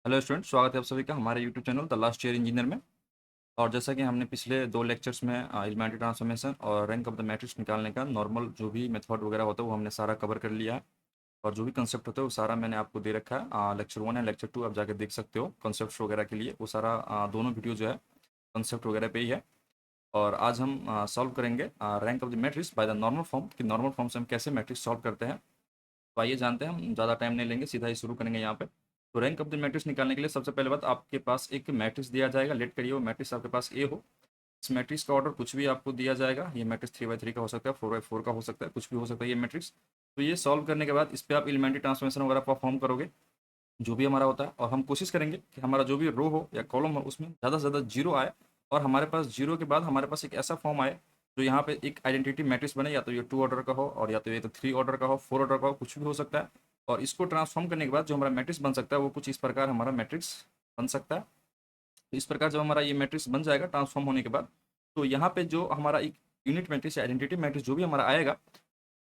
Hello student, स्वागत है आप सभी का हमारे YouTube channel the last year engineer में। और जैसा कि हमने पिछले दो लेक्चर्स में एलिमेंट्री ट्रांसफॉर्मेशन और रैंक ऑफ द मैट्रिक्स निकालने का नॉर्मल जो भी मेथड वगैरह होता है वो हमने सारा कवर कर लिया है। और जो भी कंसेप्ट होता है वो सारा मैंने आपको दे रखा है। लेक्चर 1 एंड लेक्चर 2 आप जाकर देख सकते हो कंसेप्ट वगैरह के लिए। वो सारा दोनों वीडियो जो है कंसेप्ट वगैरह पे ही है। और आज हम सॉल्व करेंगे rank of the matrix by the normal form कि नॉर्मल फॉर्म से हम कैसे मैट्रिक्स सॉल्व करते हैं। तो आइए जानते हैं, हम ज़्यादा टाइम नहीं लेंगे, सीधा ही शुरू करेंगे यहाँ पे। तो रैंक ऑफ द मैट्रिक्स निकालने के लिए सबसे पहले बात, आपके पास एक मैट्रिक्स दिया जाएगा। लेट करिए वो मैट्रिक्स आपके पास ए हो। इस मैट्रिक्स का ऑर्डर कुछ भी आपको दिया जाएगा। ये मैट्रिक्स 3x3 का हो सकता है, 4x4 का हो सकता है, कुछ भी हो सकता है ये मैट्रिक्स। तो ये सॉल्व करने के बाद इस पर आप एलिमेंट्री ट्रांसफॉर्मेशन वगैरह परफॉर्म करोगे जो भी हमारा होता है। और हम कोशिश करेंगे कि हमारा जो भी रो हो या कॉलम हो उसमें ज़्यादा से ज़्यादा जीरो आए। और हमारे पास जीरो के बाद हमारे पास एक ऐसा फॉर्म आए जो यहाँ पे एक आइडेंटिटी मैट्रिक्स बने, या तो ये 2 ऑर्डर का हो और या तो ये तो 3 ऑर्डर का हो, 4 ऑर्डर का हो, कुछ भी हो सकता है। और इसको ट्रांसफॉर्म करने के बाद जो हमारा मैट्रिक्स बन सकता है वो कुछ इस प्रकार हमारा मैट्रिक्स बन सकता है। तो इस प्रकार जब हमारा ये मैट्रिक्स बन जाएगा ट्रांसफॉर्म होने के बाद, तो यहाँ पे जो हमारा एक यूनिट मैट्रिक्स या आइडेंटिटी मैट्रिक्स जो भी हमारा आएगा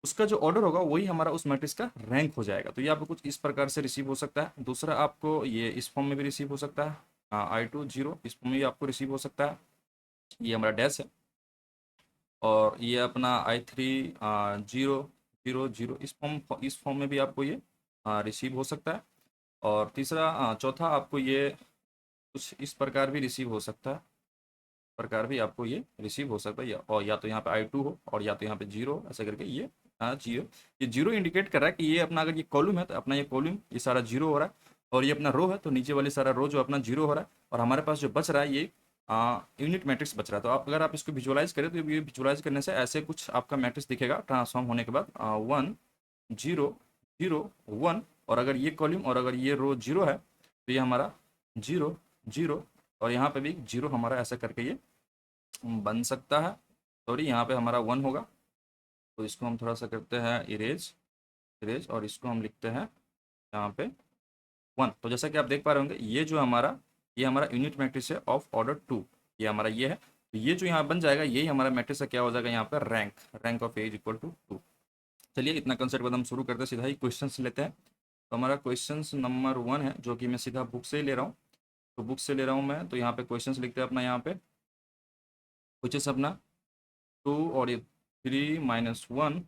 उसका जो ऑर्डर होगा वही हमारा उस मैट्रिक्स का रैंक हो जाएगा। तो ये आपको कुछ इस प्रकार से रिसीव हो सकता है। दूसरा, आपको ये इस फॉर्म में भी रिसीव हो सकता है, I2 0 इस फॉर्म में भी आपको रिसीव हो सकता है। ये हमारा डैश है। और ये अपना I3 0 0 0 इस फॉर्म में भी आपको ये रिसीव हो सकता है। और तीसरा चौथा आपको ये कुछ इस प्रकार भी रिसीव हो सकता है, प्रकार भी आपको ये रिसीव हो सकता है। और या तो यहाँ पे I2 हो और या तो यहाँ पे जीरो, ऐसे करके ये जीरो। ये जीरो इंडिकेट कर रहा है कि ये अपना, अगर ये कॉलम है तो अपना ये कॉलम ये सारा जीरो हो रहा है। और ये अपना रो है तो नीचे वाले सारा रो जो अपना जीरो हो रहा है। और हमारे पास जो बच रहा है ये यूनिट मैट्रिक्स बच रहा है। तो आप अगर आप इसको विजुअलाइज करें तो ये विजुअलाइज करने से ऐसे कुछ आपका मैट्रिक्स दिखेगा ट्रांसफॉर्म होने के बाद 1 0 0 1। और अगर ये कॉलम और अगर ये रो जीरो है तो ये हमारा 0 0। और यहाँ पे भी जीरो हमारा ऐसा करके ये बन सकता है। सॉरी, यहाँ पे हमारा 1 होगा। तो इसको हम थोड़ा सा करते हैं इरेज इरेज, और इसको हम लिखते हैं यहाँ पे 1। तो जैसा कि आप देख पा रहे होंगे ये हमारा यूनिट मैट्रिक्स है ऑफ ऑर्डर 2। ये हमारा ये है। तो ये जो यहाँ बन जाएगा यही हमारा मैट्रिक्स का क्या हो जाएगा यहाँ पर rank rank of A is equal to 2। चलिए, इतना कंसेप्ट बाद हम शुरू करते हैं, सीधा ही क्वेश्चन लेते हैं। तो हमारा क्वेश्चन नंबर 1 है जो कि मैं सीधा बुक से ही ले रहा हूँ। तो बुक से ले रहा हूँ मैं, तो यहाँ पे क्वेश्चन लिखते हैं अपना। यहाँ पे क्वेश्चन अपना 2 और ये 3 - 1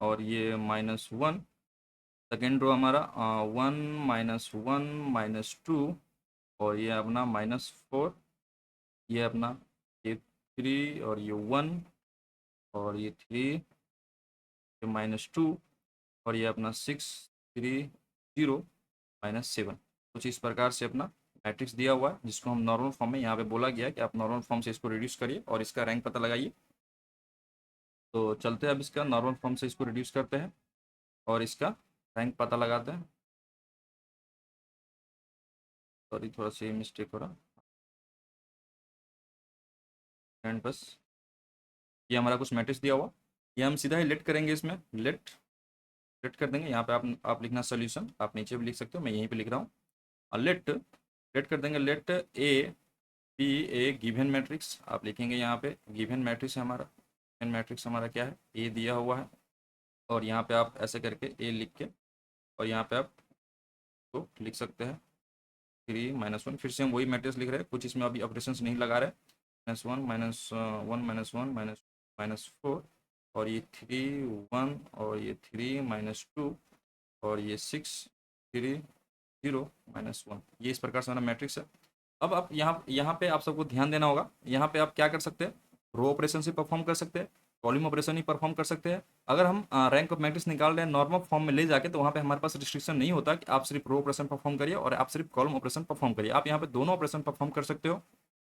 और ये -1। सेकेंड रो हमारा 1 - 1 - 2 और ये अपना -4। ये अपना ये 3 और ये 1 और ये 3, ये -2 और ये अपना 6 3 0 -7। कुछ इस प्रकार से अपना मैट्रिक्स दिया हुआ है जिसको हम नॉर्मल फॉर्म में, यहाँ पे बोला गया है कि आप नॉर्मल फॉर्म से इसको रिड्यूस करिए और इसका रैंक पता लगाइए। तो चलते हैं अब इसका नॉर्मल फॉर्म से इसको रिड्यूस करते हैं और इसका रैंक पता लगाते हैं। सॉरी, थोड़ा सा मिस्टेक हो रहा एंड बस। ये हमारा कुछ मैट्रिक्स दिया हुआ, ये हम सीधा ही लेट करेंगे। इसमें लेट लेट कर देंगे। यहाँ पे आप लिखना सोल्यूशन, आप नीचे भी लिख सकते हो, मैं यहीं पे लिख रहा हूँ। और लेट लेट कर देंगे। Let A be a given matrix आप लिखेंगे यहाँ पे। गिवन मैट्रिक्स है हमारा, गिवन मैट्रिक्स हमारा क्या है, ए दिया हुआ है। और यहाँ पे आप ऐसे करके ए लिख के और यहाँ पे आप तो लिख सकते हैं 3 - 1। फिर से हम वही मैट्रिक्स लिख रहे हैं, कुछ इसमें अभी ऑपरेशन नहीं लगा रहे। -1 -1 -1 -4 और ये 3 1 और ये 3 - 2 और ये 6 3 0 -1। ये इस प्रकार से हमारा मैट्रिक्स है। अब आप यहाँ यहाँ पे आप सबको ध्यान देना होगा। यहाँ पे आप क्या कर सकते हैं, रो ऑपरेशन से परफॉर्म कर सकते हैं, कॉलम ऑपरेशन ही परफॉर्म कर सकते हैं। अगर हम रैंक ऑफ मैट्रिक्स निकाल रहे हैं नॉर्मल फॉर्म में ले जाके, तो वहाँ पे हमारे पास रिस्ट्रिक्शन नहीं होता कि आप सिर्फ रो ऑपरेशन परफॉर्म करिए और आप सिर्फ कॉलम ऑपरेशन परफॉर्म करिए। आप यहाँ पे दोनों ऑपरेशन परफॉर्म कर सकते हो।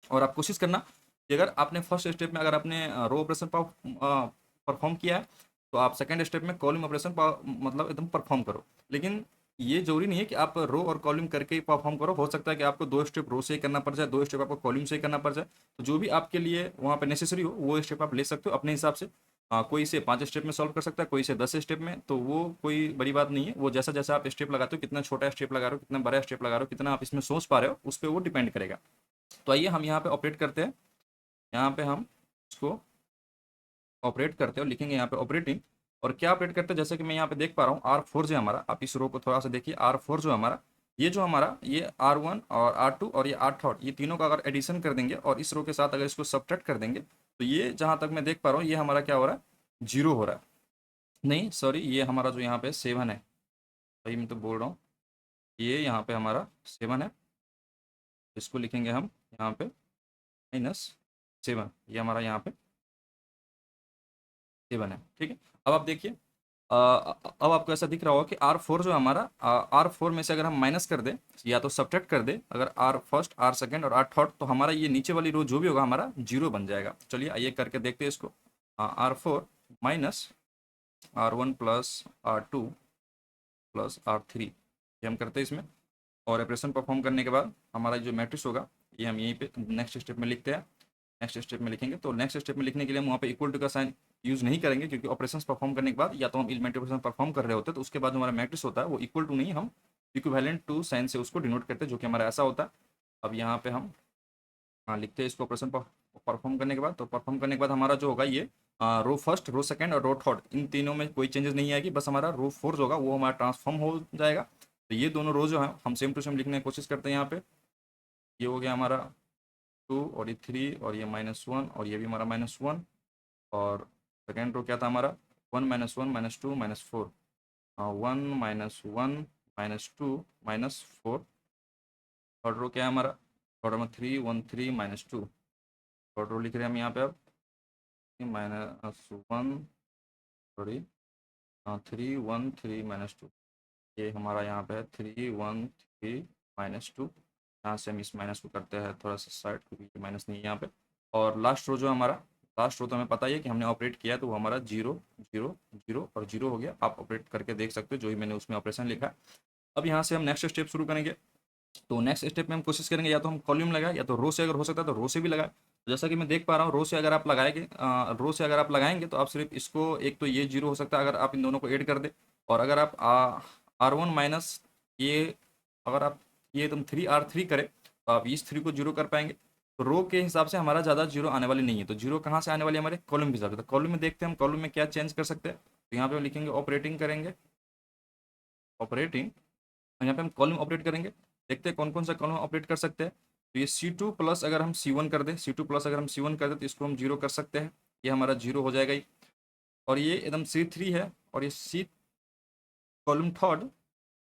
और आप कोशिश करना कि अगर आपने फर्स्ट स्टेप में अगर आपने रो ऑपरेशन परफॉर्म किया है तो आप सेकेंड स्टेप में कॉलम ऑपरेशन मतलब एकदम परफॉर्म करो। लेकिन ये जरूरी नहीं है कि आप रो और कॉलम करके ही परफॉर्म करो। हो सकता है कि आपको 2 स्टेप रो से ही करना पड़ जाए, 2 स्टेप आपको कॉलम से ही करना पड़ जाए। तो जो भी आपके लिए वहाँ पे नेसेसरी हो वो स्टेप आप ले सकते हो अपने हिसाब से। कोई इसे 5 स्टेप में सॉल्व कर सकता है, कोई इसे 10 स्टेप में। तो वो कोई बड़ी बात नहीं है। वो जैसा जैसा आप स्टेप लगाते हो, कितना छोटा स्टेप लगा रहे हो, कितना बड़ा स्टेप लगा रहे हो, कितना आप इसमें सोच पा रहे हो, उस पर वो डिपेंड करेगा। तो आइए हम यहाँ पे ऑपरेट करते हैं। यहाँ पे हम इसको ऑपरेट करते हैं और लिखेंगे यहाँ पे ऑपरेटिंग। और क्या ऑपरेट करते हैं, जैसे कि मैं यहाँ पे देख पा रहा हूँ R4 जो है हमारा, आप इस रो को थोड़ा सा देखिए। R4 जो है हमारा ये जो हमारा ये R1 और R2 और ये R थर्ड, ये तीनों का अगर एडिशन कर देंगे और इस रो के साथ अगर इसको सब्ट्रैक्ट कर देंगे तो ये जहाँ तक मैं देख पा रहा हूँ ये हमारा क्या हो रहा है, जीरो हो रहा है। नहीं सॉरी, ये हमारा जो यहाँ पे 7 है, भाई मैं तो बोल रहा हूँ, ये यहाँ पे हमारा 7 है, इसको लिखेंगे हम यहाँ पे -7, ये हमारा यहाँ पे 7 है। ठीक है, अब आप देखिए, अब आपको ऐसा दिख रहा होगा कि R4 जो है हमारा, R4 में से अगर हम माइनस कर दें या तो सब्ट्रैक्ट कर दें, अगर R फर्स्ट, R सेकेंड और R थर्ड, तो हमारा ये नीचे वाली रो जो भी होगा हमारा जीरो बन जाएगा। चलिए आइए करके देखते हैं इसको। R4 minus R1 plus R2 plus R3, ये हम करते हैं इसमें, और ऑपरेशन परफॉर्म करने के बाद हमारा जो मैट्रिक्स होगा ये हम यहीं पे नेक्स्ट स्टेप में लिखते हैं। नेक्स्ट स्टेप में लिखेंगे तो नेक्स्ट स्टेप में लिखने के लिए हम वहाँ पे इक्वल टू का साइन यूज़ नहीं करेंगे, क्योंकि ऑपरेशंस परफॉर्म करने के बाद या तो हम एलिमेंट्री ऑपरेशन परफॉर्म कर रहे होते हैं तो उसके बाद जो हमारा मैट्रिक्स होता है वो इक्वल टू नहीं, हम इक्विवेलेंट टू साइन से उसको डिनोट करते हैं, जो कि हमारा ऐसा होता है। अब यहाँ पे हम लिखते हैं इसको ऑपरेशन परफॉर्म करने के बाद। तो परफॉर्म करने के बाद हमारा जो होगा ये रो फर्स्ट, रो सेकंड और रो थर्ड, इन तीनों में कोई चेंजेस नहीं आएगी, बस हमारा रो फोर्थ होगा वो हमारा ट्रांसफॉर्म हो जाएगा। तो ये दोनों रो जो है हम सेम टू सेम लिखने की कोशिश करते हैं। यहाँ पे ये हो गया हमारा 2 और ये 3 और ये -1 और ये भी हमारा -1, और सेकेंड रो क्या था हमारा 1 -1 -2 -4, 1 -1 -2 -4। थर्ड रो क्या है हमारा, थर्ड में 3 1 3 -2। थर्ड रो लिख रहे हैं हम यहाँ पे अब -1 सॉरी 3 1 3 -2, ये हमारा यहाँ पे है 3 1 3 -2। यहाँ से हम इस माइनस को करते हैं थोड़ा सा साइड, क्योंकि माइनस नहीं है यहाँ पे। और लास्ट रो जो हमारा, लास्ट रो तो हमें पता ही है कि हमने ऑपरेट किया तो वो हमारा 0 0 0 और 0 हो गया। आप ऑपरेट करके देख सकते हो जो ही मैंने उसमें ऑपरेशन लिखा है। अब यहाँ से हम नेक्स्ट स्टेप शुरू करेंगे। तो नेक्स्ट स्टेप में हम कोशिश करेंगे या तो हम कॉलम लगाए या तो रो से, अगर हो सकता है तो रो से भी लगाए। तो जैसा कि मैं देख पा रहा हूँ रो से अगर आप लगाएंगे, रो से अगर आप लगाएंगे तो आप सिर्फ इसको, एक तो ये जीरो हो सकता है अगर आप इन दोनों को ऐड कर दे, और अगर आप R1 माइनस ये, अगर आप ये तुम 3R3 करें तो आप इस 3 को जीरो कर पाएंगे। तो रो के हिसाब से हमारा ज़्यादा जीरो आने वाली नहीं है। तो जीरो कहाँ से आने वाली है, हमारे कॉलम के हिसाब से। तो कॉलम में देखते हैं हम कॉलम में क्या चेंज कर सकते हैं। तो यहाँ पे हम लिखेंगे ऑपरेटिंग करेंगे, ऑपरेटिंग, यहाँ पे हम कॉलम ऑपरेट करेंगे। देखते हैं कौन कौन सा कॉलम ऑपरेट कर सकते हैं। तो ये C2 प्लस अगर हम C1 कर दें, C2 प्लस अगर हम C1 कर दें तो इसको हम जीरो कर सकते हैं, ये हमारा जीरो हो जाएगा ही। और ये एकदम C3 है, और ये C कॉलम थर्ड,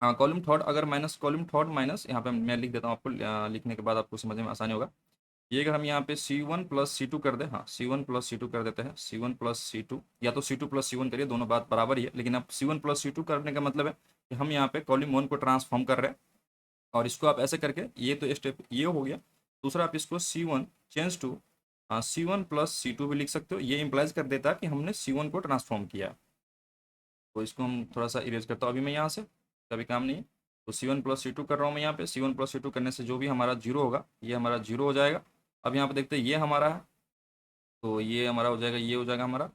हाँ कॉलम थर्ड अगर माइनस, कॉलम थर्ड माइनस, यहाँ पे मैं लिख देता हूँ आपको, लिखने के बाद आपको समझने में आसानी होगा। ये अगर हम यहाँ पे C1 प्लस C2 कर दें, हाँ C1 प्लस C2 कर देते हैं, C1 प्लस C2 या तो C2 प्लस C1 करिए, दोनों बात बराबर ही है। लेकिन अब C1 प्लस C2 करने का मतलब है कि हम यहाँ पे कॉलम 1 को ट्रांसफॉर्म कर रहे हैं, और इसको आप ऐसे करके, ये तो स्टेप ये हो गया। दूसरा आप इसको C1 change to C1 plus C2 भी लिख सकते हो, ये इंप्लाइज कर देता है कि हमने C1 को ट्रांसफॉर्म किया। तो इसको हम थोड़ा सा इरेज करता हूँ अभी मैं यहाँ से, कभी काम नहीं है। तो C1 प्लस C2 कर रहा हूँ मैं यहाँ पे। C1 प्लस C2 करने से जो भी हमारा जीरो होगा ये हमारा जीरो हो जाएगा। अब यहाँ पे देखते हैं ये हमारा है, तो ये हमारा हो जाएगा, ये हो जाएगा हमारा।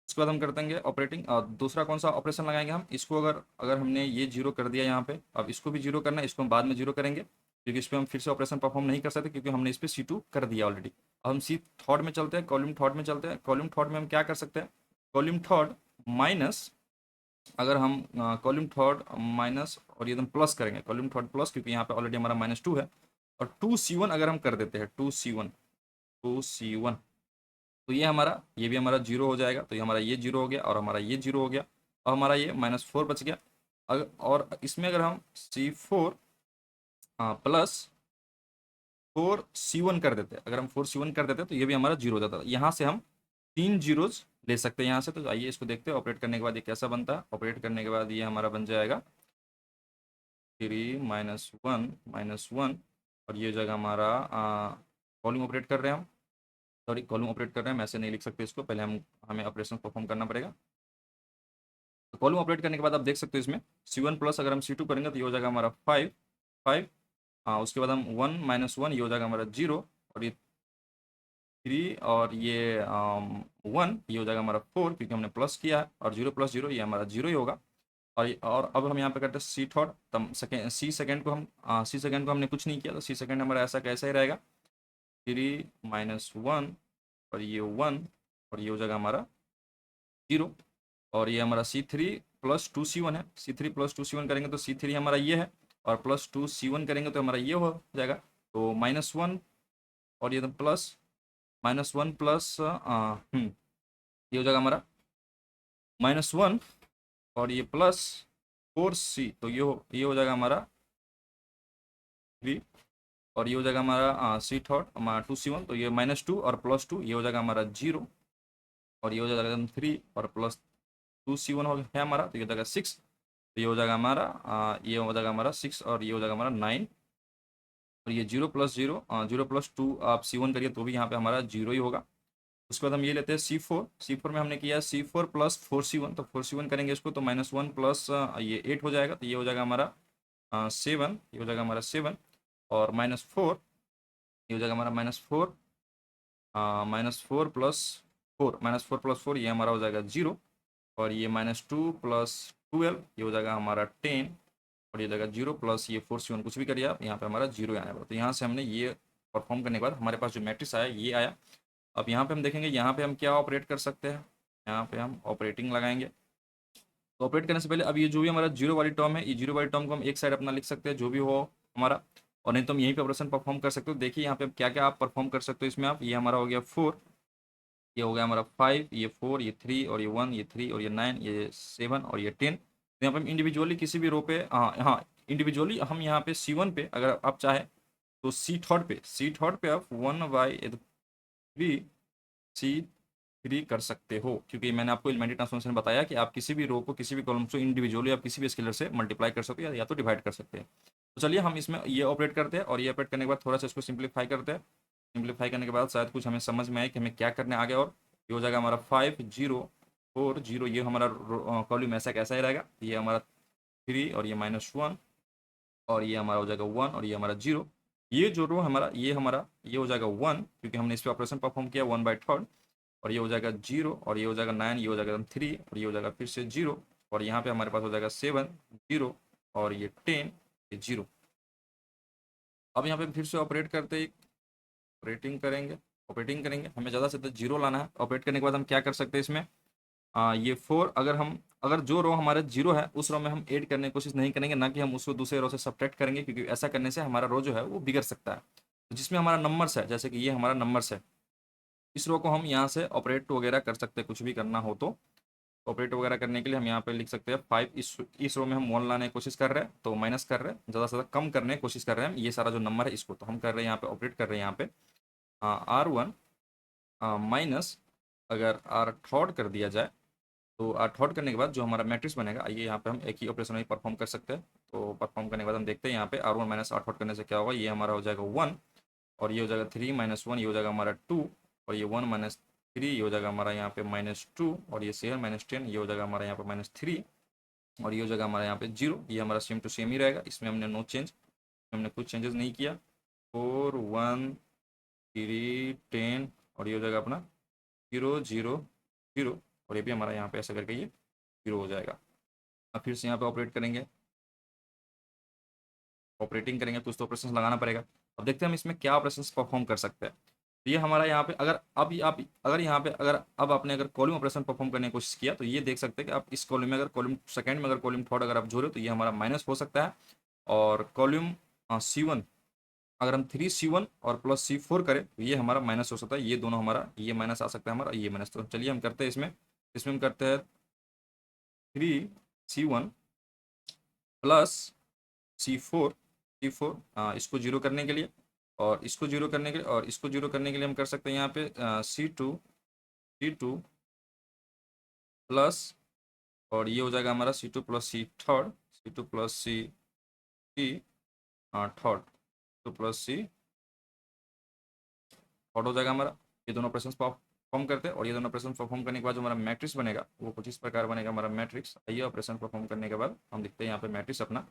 इसके बाद हम कर देंगे ऑपरेटिंग, और दूसरा कौन सा ऑपरेशन लगाएंगे हम, इसको अगर अगर हमने ये जीरो कर दिया यहाँ पे, अब इसको भी जीरो करना है, इसको हम बाद में जीरो करेंगे, क्योंकि इस पर हम फिर से ऑपरेशन परफॉर्म नहीं कर सकते क्योंकि हमने इस पर C2 कर दिया ऑलरेडी। अब हम सी थर्ड में चलते हैं, कॉलम थर्ड में चलते हैं। कॉलम थर्ड में हम क्या कर सकते हैं, कॉलम थर्ड माइनस, अगर हम कॉलम थर्ड माइनस और ये एकदम प्लस करेंगे, कॉलम थर्ड प्लस, क्योंकि यहाँ पे ऑलरेडी हमारा -2 है, और 2C1 अगर हम कर देते हैं, 2C1 2C1, तो ये हमारा, ये भी हमारा जीरो हो जाएगा। तो ये हमारा ये जीरो हो गया और हमारा ये जीरो हो गया, और हमारा ये -4 बच गया। अगर और इसमें अगर हम C4 प्लस 4C1 कर देते, अगर हम 4C1 कर देते तो ये भी हमारा जीरो हो जाता। यहाँ से हम 3 जीरोज ले सकते हैं यहाँ से। तो आइए इसको देखते हैं ऑपरेट करने के बाद ये कैसा बनता है। ऑपरेट करने के बाद ये हमारा बन जाएगा 3 -1 और ये जगह हमारा कॉलम ऑपरेट कर रहे हैं हम, सॉरी कॉलम ऑपरेट कर रहे हैं, हम ऐसे नहीं लिख सकते इसको, पहले हमें ऑपरेशन परफॉर्म करना पड़ेगा। तो कॉलम ऑपरेट करने के बाद आप देख सकते हो इसमें C1 प्लस अगर हम C2 करेंगे तो ये हो जाएगा हमारा 5 5, उसके बाद हम 1 -1, ये हो जाएगा हमारा जीरो, और ये 3 और ये 1, ये हो जाएगा हमारा 4, क्योंकि हमने प्लस किया है, और 0 प्लस 0 ये हमारा जीरो ही होगा। और अब हम यहाँ पे करते हैं C थर्ड, तब सेकेंड सी सेकेंड को हमने कुछ नहीं किया, तो सी सेकेंड हमारा ऐसा कैसा ही रहेगा, 3 -1 और ये 1, और ये हो जाएगा हमारा जीरो। और ये हमारा C3 प्लस 2C1 है, C3 प्लस 2C1 करेंगे तो C3 हमारा ये है, और प्लस 2C1 करेंगे तो हमारा ये हो जाएगा। तो -1 और ये प्लस -1 प्लस ये हो जाएगा हमारा -1 और ये प्लस 4C, तो ये हो जाएगा हमारा 3 और ये हो जाएगा हमारा सी थर्ड हमारा 2C1, तो ये -2 और +2 ये हो जाएगा हमारा 0 और ये हो जाएगा 3 और प्लस 2C1 है हमारा, तो ये हो जाएगा 6, तो ये हो जाएगा हमारा ये हो जाएगा हमारा 6 और ये हो जाएगा हमारा 9 और ये 0 + 0 आप C1 करिए तो भी यहाँ पे हमारा 0 ही होगा। उसके बाद हम ये लेते हैं C4 में हमने किया C4 + 4C1, तो 4C1 करेंगे इसको तो -1 प्लस ये 8 हो जाएगा, तो ये हो जाएगा हमारा 7, ये हो जाएगा हमारा 7 और -4 ये हो जाएगा हमारा -4 -4 + 4 ये हमारा हो जाएगा 0 और ये -2 + 12 ये हो जाएगा हमारा 10 और ये जाएगा 0 प्लस ये 4C1 कुछ भी करिए आप, यहाँ पे हमारा 0 आने वाला। तो यहाँ से हमने ये परफॉर्म करने के बाद हमारे पास जो मैट्रिक्स आया ये आया। अब यहाँ पे हम देखेंगे यहाँ पे हम क्या ऑपरेट कर सकते हैं, यहाँ पे हम ऑपरेटिंग लगाएंगे। तो ऑपरेट करने से पहले अब ये जो भी हमारा 0 वाली टर्म है, ये 0 वाली टर्म को हम एक साइड अपना लिख सकते हैं जो भी हो हमारा, और नहीं तो हम यहीं पे ऑपरेशन परफॉर्म कर सकते हो। देखिए यहाँ पे क्या क्या आप परफॉर्म कर सकते हो इसमें आप, ये हमारा हो गया 4, ये हो गया हमारा 5, ये 4, ये 3 और ये 1, ये 3 और ये 9, ये 7 और ये 10। तो यहाँ पे हम इंडिविजुअली किसी भी रो पे हाँ इंडिविजुअली हम यहाँ पे C1 पे अगर आप चाहे तो सी थर्ड पे आप 1/3C3 कर सकते हो, क्योंकि मैंने आपको एलिमेंट्री ट्रांसफॉर्मेशन बताया कि आप किसी भी रो को किसी भी कॉलम से इंडिविजुअली आप किसी भी स्केलर से मल्टीप्लाई कर सकते हो या तो डिवाइड कर सकते हैं। तो चलिए हम इसमें ये ऑपरेट करते हैं और ये ऑपरेट करने के बाद थोड़ा सा इसको सिंप्लीफाई करते हैं। सिंप्लीफाई करने के बाद शायद कुछ हमें समझ में आए कि हमें क्या करने आगे, और ये हो जाएगा हमारा 5 0 4 0, ये हमारा कॉलम ऐसा कैसा ही रहेगा, ये हमारा 3 और ये -1 और ये हमारा हो जाएगा 1 और ये हमारा 0। ये जो रो हमारा ये हो जाएगा 1 क्योंकि हमने इस पर ऑपरेशन परफॉर्म किया 1/3 और ये हो जाएगा 0 और ये हो जाएगा 9, ये हो जाएगा 3 और ये हो जाएगा फिर से 0 और यहाँ पे हमारे पास हो जाएगा 7 0 और ये 10 ये 0। अब यहाँ पे फिर से ऑपरेट करते ही ऑपरेटिंग करेंगे हमें ज़्यादा से ज़्यादा 0 लाना है। ऑपरेट करने के बाद हम क्या कर सकते हैं इसमें, ये 4 अगर जो रो हमारे 0 है उस रो में हम ऐड करने की कोशिश नहीं करेंगे, ना कि हम उसको दूसरे रो से सब्ट्रैक्ट करेंगे, क्योंकि ऐसा करने से हमारा रो जो है वो बिगड़ सकता है। तो जिसमें हमारा नंबर्स है, जैसे कि ये हमारा नंबर्स है, इस रो को हम यहाँ से ऑपरेट वगैरह कर सकते हैं, कुछ भी करना हो तो ऑपरेट वगैरह करने के लिए हम यहाँ पे लिख सकते हैं 5। इस रो में हम 1 लाने की कोशिश कर रहे हैं तो माइनस कर रहे हैं, ज़्यादा से ज़्यादा कम करने की कोशिश कर रहे हैं हम ये सारा जो नंबर है इसको, तो हम कर रहे हैं यहाँ पे ऑपरेट कर रहे हैं यहाँ पे R1 माइनस अगर R थर्ड कर दिया जाए, तो R थर्ड करने के बाद जो हमारा मैट्रिक्स बनेगा, आइए यहाँ पे हम एक ही ऑपरेशन में परफॉर्म कर सकते हैं। तो परफॉर्म करने के बाद हम देखते हैं यहाँ पे R1 माइनस R थर्ड करने से क्या होगा, ये हमारा हो जाएगा 1 और ये हो जाएगा 3 -1 ये हो जाएगा हमारा 2 और ये 1 -3 ये हो जाएगा हमारा यहाँ पे -2 और ये 7 -10 ये हो जाएगा हमारा यहाँ पे -3 और ये हो जाएगा हमारा यहाँ पे 0। ये हमारा सेम टू सेम ही रहेगा, इसमें हमने नो चेंज, हमने कुछ चेंजेस नहीं किया। 4 1 3 10 और ये हो जाएगा अपना 0 0 0 और ये भी हमारा यहाँ पे ऐसा करके ये 0 हो जाएगा। अब फिर से यहाँ पे ऑपरेटिंग करेंगे, कुछ तो ऑपरेशन लगाना पड़ेगा। अब देखते हैं हम इसमें क्या ऑपरेशन परफॉर्म कर सकते हैं। तो ये हमारा यहाँ पे अगर अब आप अगर यहाँ पे अगर अब आपने अगर कॉलम ऑपरेशन परफॉर्म करने की कोशिश किया तो ये देख सकते हैं कि आप इस कॉलम में अगर कॉलम सेकंड में अगर कॉलम थर्ड अगर आप जोड़े तो ये हमारा माइनस हो सकता है, और कॉलम C1 अगर हम 3C1 और +C4 करें तो ये हमारा माइनस हो सकता है, ये दोनों हमारा ये माइनस आ सकता है हमारा ये माइनस। तो चलिए हम करते हैं इसमें हम करते हैं 3C1 +C4 इसको जीरो करने के लिए और इसको जीरो करने के लिए और इसको जीरो करने के लिए हम कर सकते हैं यहाँ पे C2 प्लस और ये हो जाएगा हमारा C2 + C third C2 + C third C third हो जाएगा हमारा। ये दोनों ऑपरेशन परफॉर्म करते हैं और ये दोनों ऑपरेशन परफॉर्म करने के बाद जो हमारा मैट्रिक्स बनेगा वो कुछ इस प्रकार बनेगा हमारा मैट्रिक्स। ये ऑपरेशन परफॉर्म करने के बाद हम देखते हैं यहाँ पे मैट्रिक्स अपना,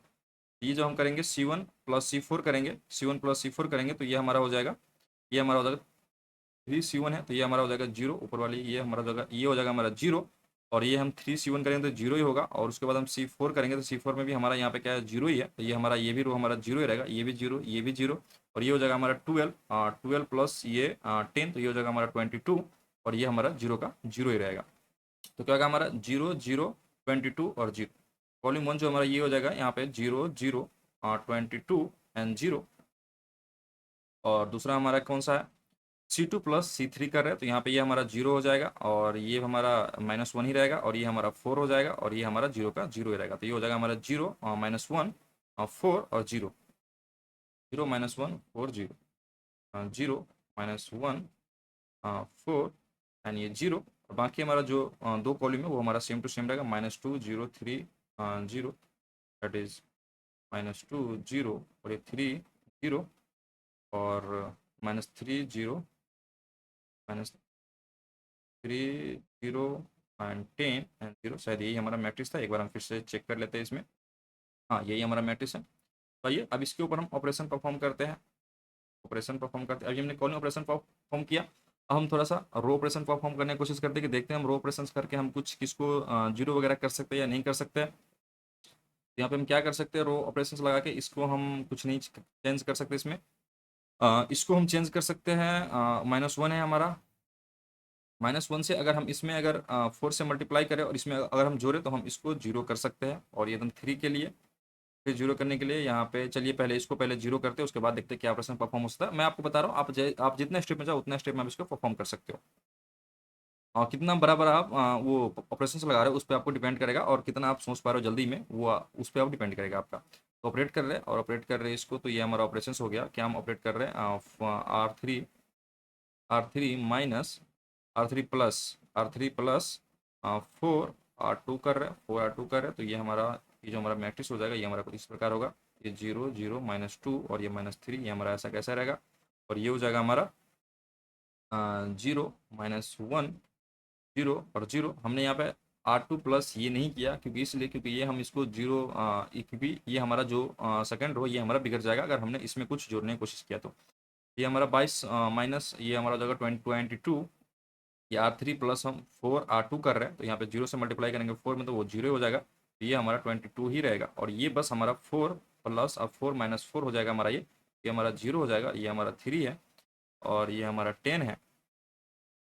ये जो हम करेंगे C1 + C4 करेंगे, C1 + C4 करेंगे तो ये हमारा हो जाएगा 3C1 है तो ये हमारा हो जाएगा 0 ऊपर वाली, ये हमारा होगा ये हो जाएगा हमारा 0 और ये हम 3C1 करेंगे तो 0 ही होगा, और उसके बाद हम C4 करेंगे तो C4 में भी हमारा यहाँ पे क्या है 0 ही है, तो ये हमारा ये भी रो हमारा 0 ही रहेगा, ये भी 0 ये भी 0 और ये हो जाएगा हमारा 12 प्लस ये 10 तो ये हो जाएगा हमारा 22 और ये हमारा 0 का 0 ही रहेगा। तो क्या होगा हमारा 0 0 22 और 0। कॉलम 1 जो हमारा ये हो जाएगा यहाँ पे 0 0 22 and 0। और दूसरा हमारा कौन सा है, C2 प्लस C3 कर रहे हैं, तो यहाँ पे ये हमारा 0 हो जाएगा और ये हमारा -1 ही रहेगा और ये हमारा 4 हो जाएगा और ये हमारा 0 का 0 ही रहेगा। तो ये हो जाएगा हमारा 0 -1 4 और 0, 0 -1 4 0, 0 -1 4 एंड ये 0। और बाकी हमारा जो दो कॉलम है वो हमारा सेम टू सेम रहेगा, -2 0 3 0, दैट इज -2 0 और ये 3 0 और -3 0 -3 0 एंड 10 एंड 0। शायद यही हमारा मैट्रिक्स था, एक बार हम फिर से चेक कर लेते हैं इसमें। हाँ, यही हमारा मैट्रिक्स है। तो आइए अब इसके ऊपर हम ऑपरेशन परफॉर्म करते हैं। ऑपरेशन परफॉर्म करते हैं, अभी हमने कॉलम ऑपरेशन परफॉर्म किया। अब हम थोड़ा सा रो ऑपरेशन परफॉर्म करने की कोशिश करते हैं कि देखते हैं हम रो ऑपरेशन करके हम कुछ किसको जीरो वगैरह कर सकते हैं या नहीं कर सकते हैं। तो यहाँ पे हम क्या कर सकते हैं, रो ऑपरेशन लगा के इसको हम कुछ नहीं चेंज कर सकते इसमें। इसको हम चेंज कर सकते हैं, -1 है हमारा, -1 से अगर हम इसमें अगर 4 से मल्टीप्लाई करें और इसमें अगर हम जोड़ें तो हम इसको जीरो कर सकते हैं। और ये एकदम 3 के लिए फिर जीरो करने के लिए यहाँ पे चलिए पहले इसको पहले जीरो करते हैं, उसके बाद देखते हैं क्या ऑपरेशन परफॉर्म होता है। मैं आपको बता रहा हूँ, आप जितना स्टेप में जाओ उतना स्टेप में आप इसको परफॉर्म कर सकते हो। और कितना बराबर आप वो ऑपरेशन लगा रहे हो उस पर आपको डिपेंड करेगा, और कितना आप सोच पा रहे हो जल्दी में वो उस पर आप डिपेंड करेगा आपका। तो ऑपरेट कर रहे हैं और ऑपरेट कर रहे हैं इसको, तो ये हमारा ऑपरेशन हो गया। क्या हम ऑपरेट कर रहे हैं, R3 minus R3 plus 4 R2 कर रहे हैं, 4 R2 कर रहे हैं। तो ये हमारा ये जो हमारा मैट्रिक्स हो जाएगा ये हमारा कुछ इस प्रकार होगा, ये 0 0 -2 और ये -3, ये हमारा ऐसा कैसा रहेगा। और ये हो जाएगा हमारा 0 -1 0 और 0। हमने यहाँ पे R2 प्लस ये नहीं किया क्योंकि इसलिए क्योंकि ये हम इसको 0 क्योंकि ये हमारा जो सेकंड रो ये हमारा बिगड़ जाएगा अगर हमने इसमें कुछ जोड़ने की कोशिश किया। तो ये हमारा 22 माइनस ये हमारा हो जाएगा 22, ये R3 प्लस हम 4 R2 कर रहे हैं, तो यहाँ पे 0 से मल्टीप्लाई करेंगे 4 में तो वो 0 हो जाएगा। तो ये हमारा 22 ही रहेगा और ये बस हमारा 4 प्लस अब 4 -4 हो जाएगा हमारा, ये हमारा 0 हो जाएगा, ये हमारा 3 है और ये हमारा 10 है।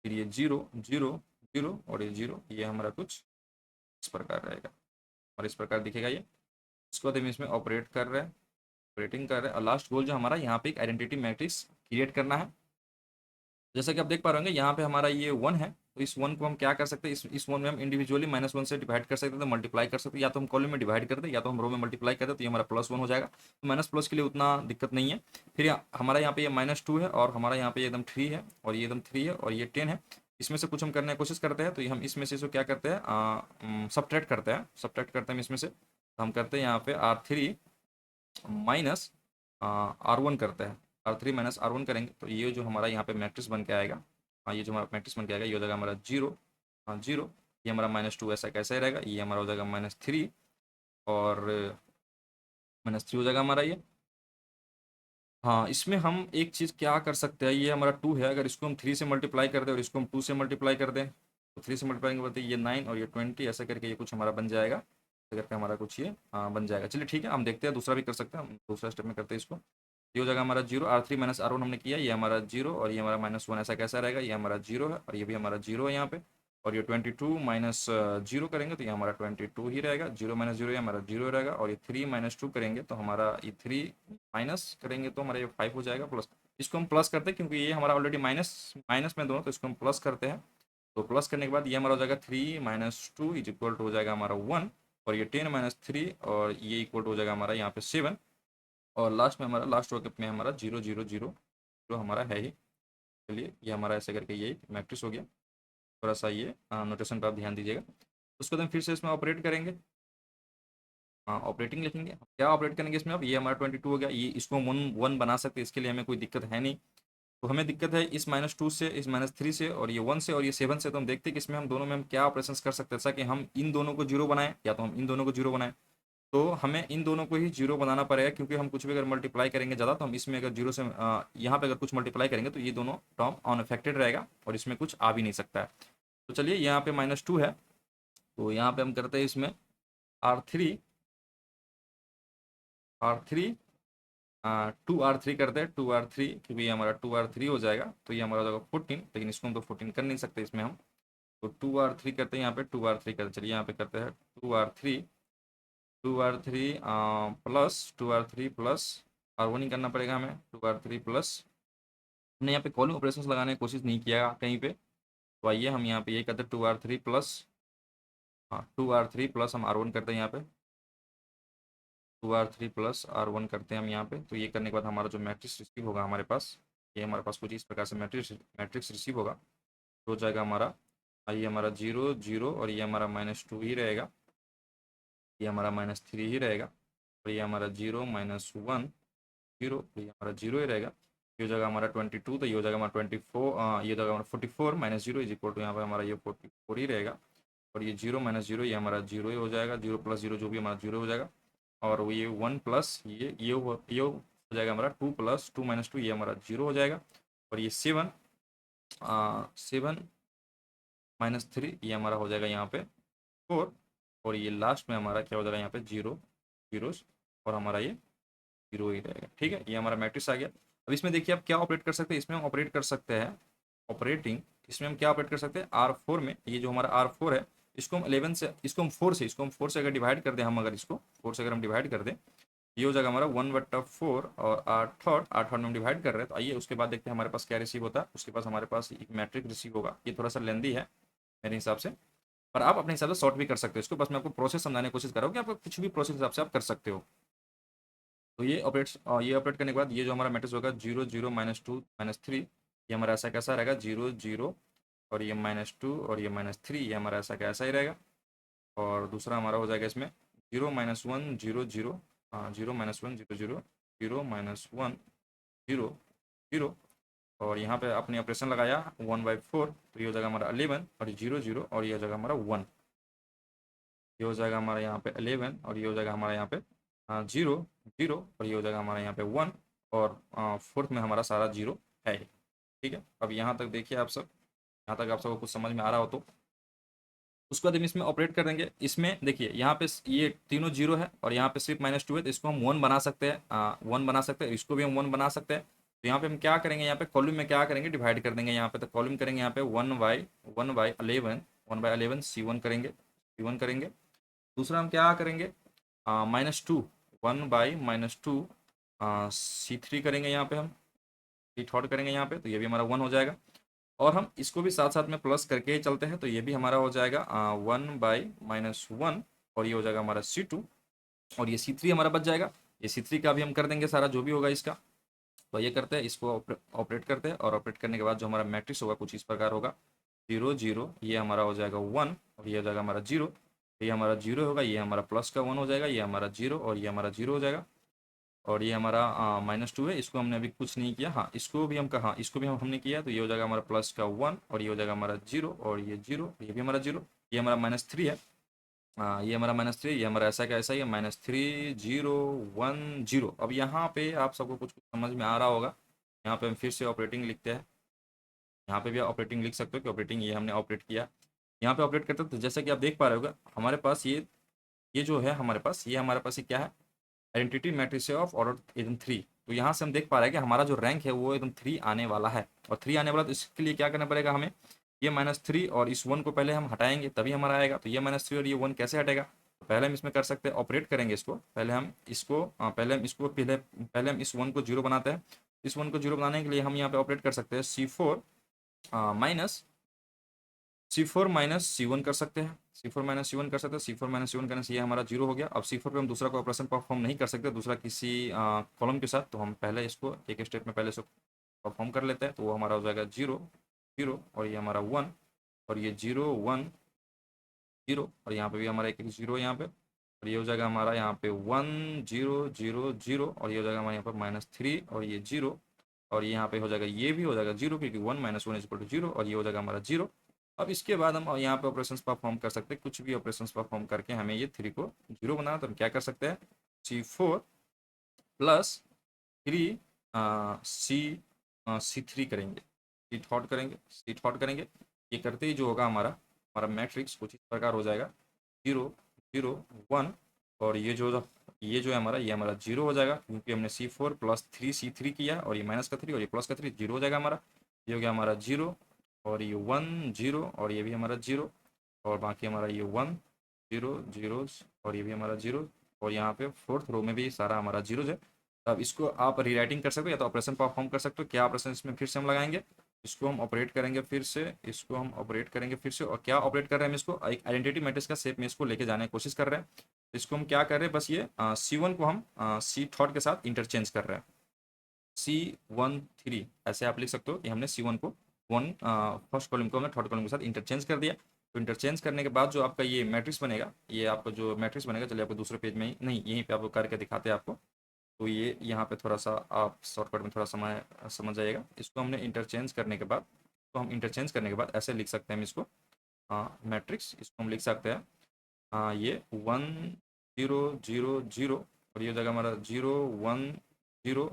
फिर ये 0 0 0 और ये 0, ये हमारा कुछ इस प्रकार रहेगा और इस प्रकार दिखेगा ये। इसको बाद हम इसमें ऑपरेट कर रहे हैं, ऑपरेटिंग कर रहे हैं और लास्ट गोल जो हमारा यहाँ पे एक आइडेंटिटी मैट्रिक्स क्रिएट करना है। जैसा कि आप देख पा रहे होंगे यहाँ पे हमारा ये 1 है, तो इस 1 को हम क्या कर सकते हैं, इस 1 में हम इंडिविजुअली -1 से डिवाइड कर सकते हैं, तो मल्टीप्लाई कर सकते हैं, या तो हम कॉलम में डिवाइड कर दें या तो हम रो में मल्टीप्लाई कर दें, तो ये हमारा +1 हो जाएगा। तो माइनस प्लस के लिए उतना दिक्कत नहीं है। फिर हमारा यहाँ पे ये -2 है और हमारा यहाँ पे ये एकदम 3 है और ये एकदम 3 है और ये 10 है। इसमें से कुछ हम करने की कोशिश करते हैं, तो हम इसमें से क्या करते हैं, सब्ट्रैक्ट करते हैं, हम इसमें से। तो हम करते हैं यहाँ पे R3 माइनस R1 करते हैं, R3 माइनस R1 करेंगे तो ये जो हमारा यहाँ पे मैट्रिक्स बन के आएगा, हाँ ये जो हमारा मैट्रिक्स बन के आएगा ये हो जाएगा हमारा 0 0, ये हमारा -2 ऐसा कैसा ही रहेगा, ये हमारा हो जाएगा -3 और -3 हो जाएगा हमारा ये। हाँ, इसमें हम एक चीज़ क्या कर सकते हैं, ये हमारा 2 है, अगर इसको हम 3 से मल्टीप्लाई कर दें और इसको हम 2 से मल्टीप्लाई कर दें तो 3 से मल्टीप्लाई करते ये 9 और ये 20 ऐसा करके ये कुछ हमारा बन जाएगा, ऐसा करके हमारा कुछ ये बन जाएगा। चलिए ठीक है, हम देखते हैं दूसरा भी कर सकते हैं, हम दूसरा स्टेप में करते हैं इसको। ये हो जाएगा हमारा 0 R3 माइनस R1 हमने किया, ये हमारा 0 और ये हमारा -1 ऐसा कैसा रहेगा, ये हमारा 0 है और ये भी हमारा 0 है यहाँ पे। और ये 22 माइनस 0 करेंगे तो ये हमारा 22 ही रहेगा, 0 -0 ये हमारा 0 रहेगा। और ये 3 -2 करेंगे तो हमारा ये 3 माइनस करेंगे तो हमारा ये 5 हो जाएगा प्लस। इसको हम प्लस करते हैं क्योंकि ये हमारा ऑलरेडी माइनस माइनस में दोनों, तो इसको हम प्लस करते हैं। तो प्लस करने के बाद ये हमारा हो जाएगा 3 -2 इज इक्वल टू हो जाएगा हमारा 1 और ये 10 -3 और ये इक्वल टू हो जाएगा हमारा यहाँ पे 7 और लास्ट में हमारा लास्ट वक्त में हमारा 0 0 0 जो हमारा है ही। चलिए ये हमारा ऐसे करके ये मैट्रिक्स हो गया। थोड़ा सा ये नोटेशन पर आप ध्यान दीजिएगा। उसको हम फिर से इसमें ऑपरेट करेंगे, हाँ ऑपरेटिंग लिखेंगे। क्या ऑपरेट करेंगे इसमें, अब ये हमारा 22 हो गया, ये इसको हम 1 बना सकते हैं, इसके लिए हमें कोई दिक्कत है नहीं। तो हमें दिक्कत है इस -2 से, इस -3 से और ये 1 से और ये 7 से। तो हम देखते हैं कि इसमें हम दोनों में हम क्या ऑपरेशंस कर सकते हैं, जैसा कि हम इन दोनों को 0 बनाएं या तो हम इन दोनों को 0 बनाएं। तो हमें इन दोनों को ही 0 बनाना पड़ेगा क्योंकि हम कुछ भी अगर मल्टीप्लाई करेंगे ज़्यादा तो हम इसमें अगर 0 से यहाँ पे अगर कुछ मल्टीप्लाई करेंगे तो ये दोनों टर्म अनअफेक्टेड रहेगा और इसमें कुछ आ भी नहीं सकता है। तो चलिए यहाँ पे -2 है, तो यहाँ पे हम करते हैं इसमें R3 R3 2R3 करते हैं, 2R3 क्योंकि ये हमारा 2R3 हो जाएगा तो ये हमारा हो जाएगा 14, लेकिन इसको हम तो 14 कर नहीं सकते इसमें हम। तो 2R3 करते हैं, यहाँ पे 2R3 करते, चलिए यहाँ पे करते हैं 2R3 2R3 plus 2R3 plus R1 ही करना पड़ेगा हमें। 2R3 प्लस, हमने यहाँ पे कॉलिंग ऑपरेशंस लगाने की कोशिश नहीं किया कहीं पे, तो आइए हम यहाँ पे ये करते हैं 2R3 प्लस, हाँ 2R3 प्लस हम R1 करते हैं यहाँ पे, 2R3 प्लस R1 करते हैं हम यहाँ पे। तो ये करने के बाद हमारा जो मैट्रिक्स रिसीव होगा हमारे पास, ये हमारे पास कुछ इस प्रकार से मैट्रिक्स मैट्रिक्स रिसीव होगा। तो हो जाएगा हमारा, ये हमारा 0 0 और ये हमारा -2 ही रहेगा, ये हमारा -3 ही रहेगा, और ये हमारा 0 -1 0, तो ये हमारा 0 ही रहेगा। ये हो जाएगा हमारा 22, तो ये हो जाएगा हमारा 24, ये हो जाएगा हमारा 44 -0 इज इक्वल टू यहाँ पर हमारा ये 44 ही रहेगा। और ये 0 -0 ये हमारा 0 ही हो जाएगा, 0 + 0 जो भी हमारा 0 हो जाएगा। और वो ये 1 प्लस ये हो जाएगा हमारा 2 + 2 -2 ये हमारा 0 हो जाएगा। और ये 7 7 -3 ये हमारा हो जाएगा यहाँ पे 4, और ये लास्ट में हमारा क्या हो जाएगा यहाँ पे 0 जीरोस, और हमारा ये 0 ही रहेगा। ठीक है, ये हमारा मैट्रिक्स आ गया। अब इसमें देखिए आप क्या ऑपरेट कर सकते हैं, इसमें हम ऑपरेट कर सकते हैं ऑपरेटिंग, इसमें हम क्या ऑपरेट कर सकते हैं R4 में, ये जो हमारा R4 है इसको हम 11 से, इसको हम 4 से अगर डिवाइड कर दें, हम अगर इसको 4 से अगर हम डिवाइड कर दें, ये हो जाएगा हमारा 1/4, और 8 में हम डिवाइड कर रहे हैं। तो आइए उसके बाद देखते हैं हमारे पास क्या रिसीव होता है। उसके पास हमारे पास एक मैट्रिक रिसीव होगा, ये थोड़ा सा लेंदी है मेरे हिसाब से, पर आप अपने हिसाब से शॉर्ट भी कर सकते हो इसको, बस मैं आपको प्रोसेस समझाने की कोशिश कर रहा हूँ कि आप कुछ भी प्रोसेस हिसाब से आप कर सकते हो। तो ये ऑपरेट करने के बाद ये जो हमारा मैट्रिक्स होगा 0 0 -2 -3, ये हमारा ऐसा कैसा रहेगा 0 0, और ये -2 और ये -3 ये हमारा ऐसा कैसा ही रहेगा। और दूसरा हमारा हो जाएगा इसमें 0 -1 0 0, 0 -1 0 0, 0 -1 0 0, और यहाँ पे अपने ऑपरेशन लगाया 1/4, तो ये हो जाएगा हमारा 11, और 0 0, और ये हो जाएगा हमारा 1, ये हो जाएगा हमारा यहाँ पे 11, और ये हो जाएगा हमारा यहाँ पे 0 0, और ये हो जाएगा हमारा यहाँ पे 1, और फोर्थ में हमारा सारा 0 है। ठीक है, अब यहाँ तक देखिए आप सब, यहाँ तक आप सबको कुछ समझ में आ रहा हो तो उसके बाद हम इसमें ऑपरेट कर देंगे। इसमें देखिए यहाँ पे ये तीनों 0 है, और यहाँ पे सिर्फ -2 है, तो इसको हम 1 बना सकते हैं, 1 बना सकते हैं, इसको भी हम 1 बना सकते हैं। तो यहाँ पे हम क्या करेंगे, यहाँ पे कॉलम में क्या करेंगे डिवाइड कर देंगे यहाँ पे, तो कॉलम करेंगे यहाँ पे 1/11 C1 करेंगे, C1 करेंगे। दूसरा हम क्या करेंगे -2 1/-2 C3 करेंगे, यहाँ पे हम सी थर्ड करेंगे यहाँ पे, तो ये भी हमारा 1 हो जाएगा। और हम इसको भी साथ साथ में प्लस करके ही चलते हैं, तो ये भी हमारा हो जाएगा 1/-1, और ये हो जाएगा हमारा C2, और ये C3 हमारा बच जाएगा। ये C3 का भी हम कर देंगे सारा जो भी होगा इसका। तो ये करते हैं, इसको ऑपरेट करते हैं, और ऑपरेट करने के बाद जो हमारा मैट्रिक्स होगा कुछ इस प्रकार होगा 0 0, ये हमारा हो जाएगा 1, और ये हो जाएगा हमारा 0, ये हमारा 0 होगा, ये हमारा प्लस का 1 हो जाएगा, ये हमारा 0, और ये हमारा 0 हो जाएगा। और ये हमारा -2 है, इसको हमने अभी कुछ नहीं किया, हाँ इसको भी हम कहा, इसको भी हमने किया, तो ये हो जाएगा हमारा प्लस का 1, और ये हो जाएगा हमारा 0, और ये 0, ये भी हमारा 0, ये हमारा -3 है, ये हमारा -3, ये हमारा ऐसा का ऐसा ही है -3 0 1 0। अब यहाँ पे आप सबको कुछ समझ में आ रहा होगा, यहाँ पे हम फिर से ऑपरेटिंग लिखते हैं, यहाँ पे भी ऑपरेटिंग लिख सकते हो कि ऑपरेटिंग ये हमने ऑपरेट किया, यहाँ पे ऑपरेट करते हैं। तो जैसा कि आप देख पा रहे होगा हमारे पास ये जो है हमारे पास ये क्या है, आइडेंटिटी मैट्रिक्स ऑफ ऑर्डर एकदम 3। तो यहाँ से हम देख पा रहे हैं कि हमारा जो रैंक है वो एकदम 3 आने वाला है, और 3 आने वाला, तो इसके लिए क्या करना पड़ेगा हमें, ये -3 और इस 1 को पहले हम हटाएंगे तभी हमारा आएगा। तो ये -3 और ये 1 कैसे हटेगा, तो पहले हम इसमें कर सकते हैं, ऑपरेट करेंगे इसको, पहले हम इस 1 को 0 बनाते हैं। इस 1 को 0 बनाने के लिए हम यहाँ पे ऑपरेट कर सकते हैं C4 -C1 कर सकते हैं, C4 - C1 कर सकते हैं, C4 - C1 करने से ये हमारा 0 हो गया। अब C4 पे हम दूसरा कोई ऑपरेशन परफॉर्म नहीं कर सकते दूसरा किसी कॉलम के साथ, तो हम पहले इसको एक स्टेप में पहले इसको परफॉर्म कर लेते हैं, तो वो हमारा हो जाएगा 0 0, और ये हमारा 1, और ये 0 1 0, और यहाँ पे भी हमारा एक 0 यहाँ पे, और ये हो जाएगा हमारा यहाँ पे 1 0 0 0, और ये हो जाएगा हमारे यहाँ पर -3, और ये 0, और यहाँ पे हो जाएगा, ये भी हो जाएगा 0, क्योंकि 1 - 1 = 0, और ये हो जाएगा हमारा 0। अब इसके बाद हम यहाँ पे ऑपरेशंस परफॉर्म कर सकते हैं, कुछ भी ऑपरेशंस परफॉर्म करके हमें ये 3 को 0 बनाना, तो हम क्या कर सकते हैं C4 + 3 C3 करेंगे, सी थॉट करेंगे। ये करते ही जो होगा हमारा मैट्रिक्स कुछ इस प्रकार हो जाएगा 0 0 1, और ये जो है हमारा, ये हमारा 0 हो जाएगा, क्योंकि हमने C4 + 3 C3 किया, और ये -3 और ये प्लस का 3 0 हो जाएगा हमारा। ये हो गया हमारा 0, और ये 1 0, और ये भी हमारा 0, और बाकी हमारा ये 1 0 0, और ये भी हमारा 0, और यहाँ पे फोर्थ रो में भी सारा हमारा जीरो है। अब इसको आप रीराइटिंग कर सकते हो या तो ऑपरेशन परफॉर्म कर सकते हो। क्या ऑपरेशन इसमें फिर से हम लगाएंगे, इसको हम ऑपरेट करेंगे फिर से, इसको हम ऑपरेट करेंगे फिर से। और क्या ऑपरेट कर रहे हैं हम इसको, एक आइडेंटिटी मैट्रिक्स का शेप में इसको लेके जाने की कोशिश कर रहे हैं। इसको हम क्या कर रहे हैं, बस ये C1 को हम सी थॉट के साथ इंटरचेंज कर रहे हैं। C13 ऐसे आप लिख सकते हो कि हमने C1 को वन फर्स्ट कॉलम को हमने थर्ड कॉलम के साथ इंटरचेंज कर दिया। तो इंटरचेंज करने के बाद जो आपका ये मैट्रिक्स बनेगा, ये आपका जो मैट्रिक्स बनेगा, चलिए आपको दूसरे पेज में ही नहीं, यहीं पे आपको करके दिखाते हैं आपको। तो ये यहाँ पे थोड़ा सा आप शॉर्टकट में थोड़ा समय समझ जाइएगा। इसको हमने इंटरचेंज करने के बाद, तो हम इंटरचेंज करने के बाद ऐसे लिख सकते हैं हम इसको, मैट्रिक्स इसको हम लिख सकते हैं ये 1 0 0 0, और ये जगह हमारा 0 1 0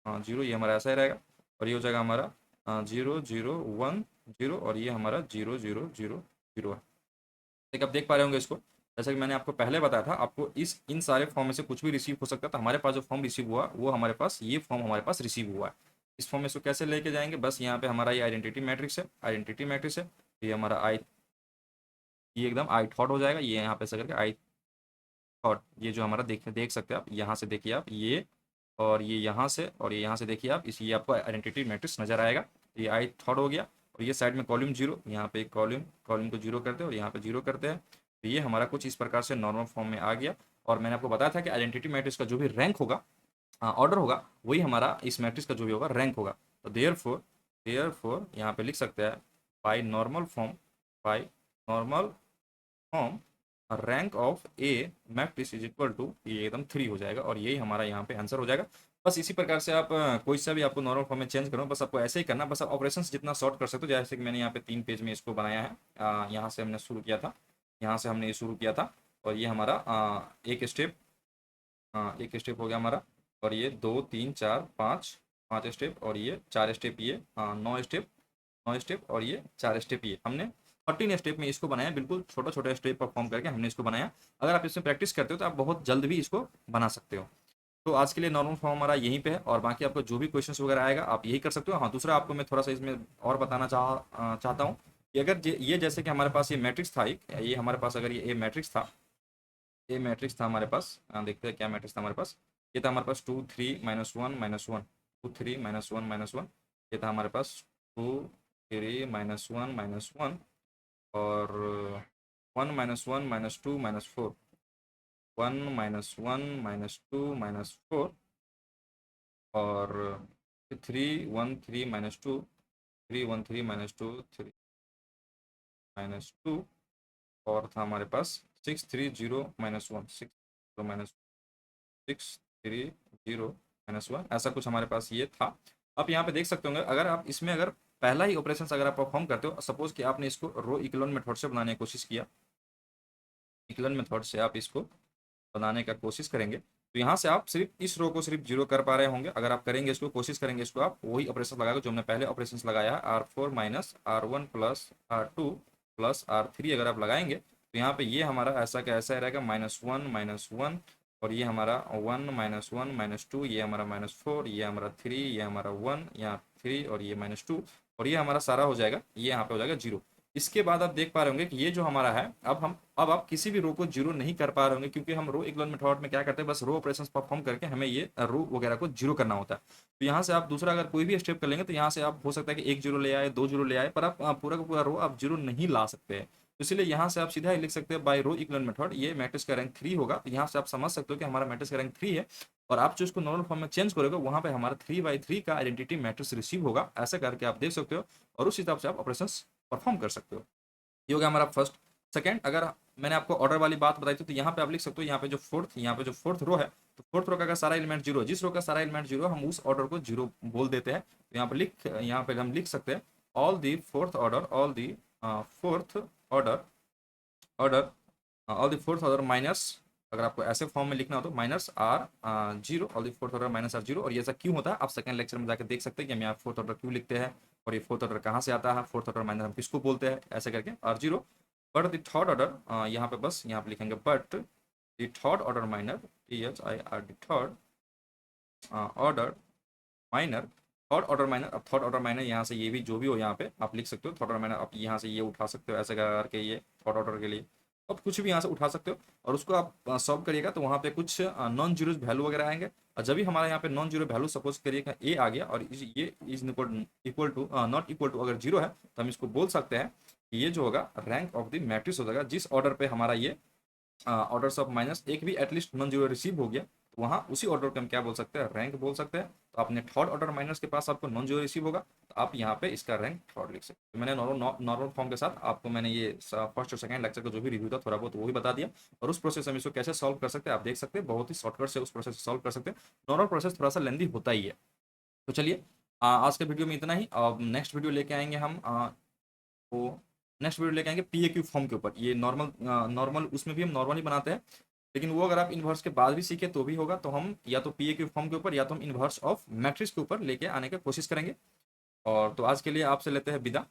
0, ये हमारा ऐसा ही रहेगा। और ये हो जाएगा हमारा 0 0 1 0, और ये हमारा 0 0 0 0 है। एक आप देख पा रहे होंगे इसको, जैसा कि मैंने आपको पहले बताया था, आपको इस इन सारे फॉर्म में से कुछ भी रिसीव हो सकता है। तो हमारे पास जो फॉर्म रिसीव हुआ वो हमारे पास, ये फॉर्म हमारे पास रिसीव हुआ है। इस फॉर्म में इसको कैसे लेके जाएंगे, बस यहाँ पे हमारा ये आइडेंटिटी मैट्रिक्स है, आइडेंटिटी मैट्रिक्स है। ये हमारा आई, ये एकदम आई थॉट हो जाएगा, ये यहाँ पे ऐसा करके आई थॉट, ये जो हमारा देख देख सकते हैं आप, यहाँ से देखिए आप ये, और ये यहाँ से, और ये यहाँ से देखिए आप, इस ये आपको आइडेंटिटी मैट्रिक्स नजर आएगा। ये आई थॉट हो गया। और ये साइड में कॉलम जीरो, यहाँ पे एक कॉलम, कॉलम को जीरो करते हैं और यहाँ पे जीरो करते हैं। तो ये हमारा कुछ इस प्रकार से नॉर्मल फॉर्म में आ गया। और मैंने आपको बताया था कि आइडेंटिटी मैट्रिक्स का जो भी रैंक होगा, ऑर्डर होगा, वही हमारा इस मैट्रिक्स का जो भी होगा रैंक होगा। तो देयर फोर यहाँ पे लिख सकते हैं by normal form, by normal form rank of a matrix is equal to, ये एकदम 3 हो जाएगा। और यही हमारा यहाँ पे आंसर हो जाएगा। बस इसी प्रकार से आप कोई सा भी आपको नॉर्मल फॉर्म में चेंज करो, बस आपको ऐसे ही करना। बस आप ऑपरेशंस जितना शॉर्ट कर सकते हो, जैसे कि मैंने यहाँ पे 3 पेज में इसको बनाया है। यहाँ से हमने शुरू किया था, यहाँ से हमने ये शुरू किया था, और ये हमारा एक स्टेप हो गया हमारा। और ये 2 3 4 5 5 स्टेप, और ये 4 स्टेप, ये 9 स्टेप, और ये 4 स्टेप। ये हमने 13 स्टेप में इसको बनाया, बिल्कुल छोटा छोटा स्टेप परफॉर्म करके हमने इसको बनाया। अगर आप इसमें प्रैक्टिस करते हो तो आप बहुत जल्द भी इसको बना सकते हो। तो आज के लिए नॉर्मल फॉर्म हमारा यहीं पे है, और बाकी आपको जो भी क्वेश्चंस वगैरह आएगा आप यही कर सकते हो। हाँ, दूसरा आपको मैं थोड़ा सा इसमें और बताना चाहता हूँ कि अगर ये जैसे कि हमारे पास ये मैट्रिक्स था, एक ये हमारे पास, अगर ये मैट्रिक्स था, ये मैट्रिक्स था हमारे पास, देखते हैं क्या मैट्रिक्स था हमारे पास। ये था हमारे पास 2 3 -1 -1, 2 3 -1 -1। ये था हमारे पास 2 3 -1 -1, और 1 -1 -2 -4, 1 -1 -2 -4, और 3 1 3 -2, 3 1 3 -2, 3 -2, और था हमारे पास 6 3 0 -1, 6 0 6 3 0 -1, ऐसा कुछ हमारे पास ये था। आप यहाँ पे देख सकते होंगे, अगर आप इसमें अगर पहला ही ऑपरेशन अगर आप परफॉर्म करते हो, सपोज कि आपने इसको रो इक्लोन मेथड से बनाने की कोशिश किया, इक्लोन मेथड से आप इसको बनाने का कोशिश करेंगे, तो यहाँ से आप सिर्फ इस रो को सिर्फ जीरो कर पा रहे होंगे। अगर आप करेंगे इसको, कोशिश करेंगे इसको, आप वही ऑपरेशन लगाएगा जो हमने पहले ऑपरेशन लगाया है, R4 -R1 + R2 + R3। अगर आप लगाएंगे तो यहाँ पे ये हमारा ऐसा का ऐसा रहेगा, -1 -1, और ये हमारा 1 -1 -2, ये हमारा -4, ये हमारा 3, ये हमारा 1, यहाँ 3, और ये -2, और ये हमारा सारा हो जाएगा, ये यहाँ पे हो जाएगा जीरो। इसके बाद आप देख पा रहे होंगे कि ये जो हमारा है, अब आप किसी भी रो को जीरो नहीं कर पा रहे होंगे, क्योंकि हम रो इक्वल मेथड में क्या करते हैं, बस रो ऑपरेशंस परफॉर्म करके हमें ये रो वगैरह को जीरो करना होता है। तो यहाँ से आप दूसरा अगर कोई भी स्टेप कर लेंगे, तो यहाँ से आप हो सकता है कि 1 जीरो ले आए, 2 जीरो ले आए, पर आप पूरा का पूरा रो आप जीरो नहीं ला सकते हैं। तो इसलिए यहाँ से आप सीधा ही लिख सकते हैं बाय रो इक्वल मेथड, ये मैट्रिक्स का रैंक 3 होगा। तो यहाँ से आप समझ सकते हो कि हमारा मैट्रिक्स का रैंक 3 है, और आप जो इसको नॉर्मल फॉर्म में चेंज करोगे, वहाँ पे हमारा 3/3 का आइडेंटिटी मैट्रिक्स रिसीव होगा। ऐसा करके आप देख सकते हो, और उस हिसाब से आप ऑपरेशन परफॉर्म कर सकते हो। ये हो गया हमारा फर्स्ट। सेकंड, अगर मैंने आपको ऑर्डर वाली बात बताई थी, तो यहाँ पे आप लिख सकते हो, यहाँ पे जो फोर्थ रो है, तो फोर्थ रो का अगर सारा एलिमेंट जीरो, जिस रो का सारा एलिमेंट जीरो, हम उस ऑर्डर को जीरो बोल देते हैं। तो यहाँ पे हम लिख सकते हैं all the fourth order, all the fourth order order all the fourth order minus, अगर आपको ऐसे फॉर्म में लिखना हो तो -R0, all the fourth order -R0। और ये ऐसा क्यों होता है, आप सेकंड लेक्चर में जाकर देख सकते हैं कि हम यहाँ फोर्थ ऑर्डर क्यों लिखते हैं, और ये फोर्थ ऑर्डर कहाँ से आता है, फोर्थ ऑर्डर माइनस हम किसको बोलते हैं, ऐसे करके R0। But the third order, यहाँ पे बस यहाँ पे लिखेंगे but the third order minor, THIRD third order minor, third order minor. अब थर्ड ऑर्डर माइनर यहाँ से ये भी जो भी हो यहाँ पे आप लिख सकते हो, थर्ड ऑर्डर माइनर आप यहाँ से ये उठा सकते हो ऐसे करके, ये थर्ड ऑर्डर के लिए। आप कुछ भी यहाँ से उठा सकते हो और उसको आप सॉल्व करिएगा तो वहाँ पे कुछ नॉन जीरो वैल्यू वगैरह आएंगे। और जब भी हमारे यहाँ पे नॉन जीरो वैल्यू सपोज करिएगा ए आ गया और ये is equal to not equal to अगर जीरो है तो हम इसको बोल सकते हैं कि ये जो होगा रैंक ऑफ द मैट्रिक्स हो जाएगा। जिस ऑर्डर पे हमारा ये ऑर्डर्स ऑफ माइनस एक भी एटलीस्ट नॉन जीरो रिसीव हो गया तो वहाँ उसी ऑर्डर को हम क्या बोल सकते हैं, रैंक बोल सकते हैं। तो आपने थर्ड ऑर्डर माइनस के पास आपको नॉन जीरो रिसीव होगा तो आप यहाँ पे इसका रैंक थर्ड लिख सकते हैं। तो मैंने नॉर्मल फॉर्म के साथ आपको मैंने ये फर्स्ट और सेकंड लेक्चर का जो भी रिव्यू था थोड़ा बहुत वही बता दिया। और उस प्रोसेस हम इसको कैसे सॉल्व कर सकते हैं आप देख सकते हैं, बहुत ही शॉर्टकट से उस प्रोसेस सॉल्व कर सकते हैं। नॉर्मल प्रोसेस थोड़ा सा लेंदी होता ही है। तो चलिए आज के वीडियो में इतना ही। अब नेक्स्ट वीडियो लेके आएंगे हम वो नेक्स्ट वीडियो लेके आएंगे पी ए क्यू फॉर्म के ऊपर। ये नॉर्मल उसमें भी हम नॉर्मल ही बनाते हैं, लेकिन वो अगर आप इन्वर्स के बाद भी सीखे तो भी होगा। तो हम या तो पी ए क्यू फॉर्म के ऊपर या तो हम इन्वर्स ऑफ मैट्रिक्स के ऊपर लेके आने की कोशिश करेंगे। और तो आज के लिए आपसे लेते हैं विदा।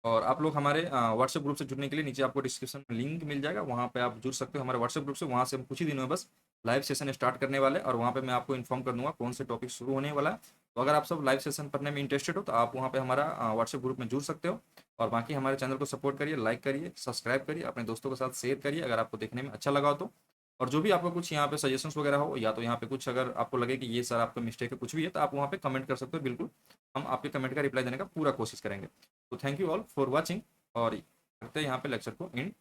और आप लोग हमारे व्हाट्सएप ग्रुप से जुड़ने के लिए नीचे आपको डिस्क्रिप्शन में लिंक मिल जाएगा, वहाँ पे आप जुड़ सकते हो हमारे व्हाट्सएप ग्रुप से। वहाँ से हम कुछ ही दिनों में बस लाइव सेशन स्टार्ट करने वाले और वहाँ पे मैं आपको इन्फॉर्म कर दूंगा कौन से टॉपिक शुरू होने वाला है। तो अगर आप सब लाइव सेशन पढ़ने में इंटरेस्टेड हो तो आप वहाँ पे हमारा व्हाट्सएप ग्रुप में जुड़ सकते हो। और बाकी हमारे चैनल को सपोर्ट करिए, लाइक करिए, सब्सक्राइब करिए, अपने दोस्तों के साथ शेयर करिए अगर आपको देखने में अच्छा लगा हो तो। और जो भी आपको कुछ यहाँ पे सजेशंस वगैरह हो या तो यहाँ पे कुछ अगर आपको लगे कि ये सर आपका मिस्टेक है कुछ भी है तो आप वहाँ पे कमेंट कर सकते हो। बिल्कुल हम आपके कमेंट का रिप्लाई देने का पूरा कोशिश करेंगे। तो thank you all for watching और करते हैं यहाँ पे लेक्चर को एंड।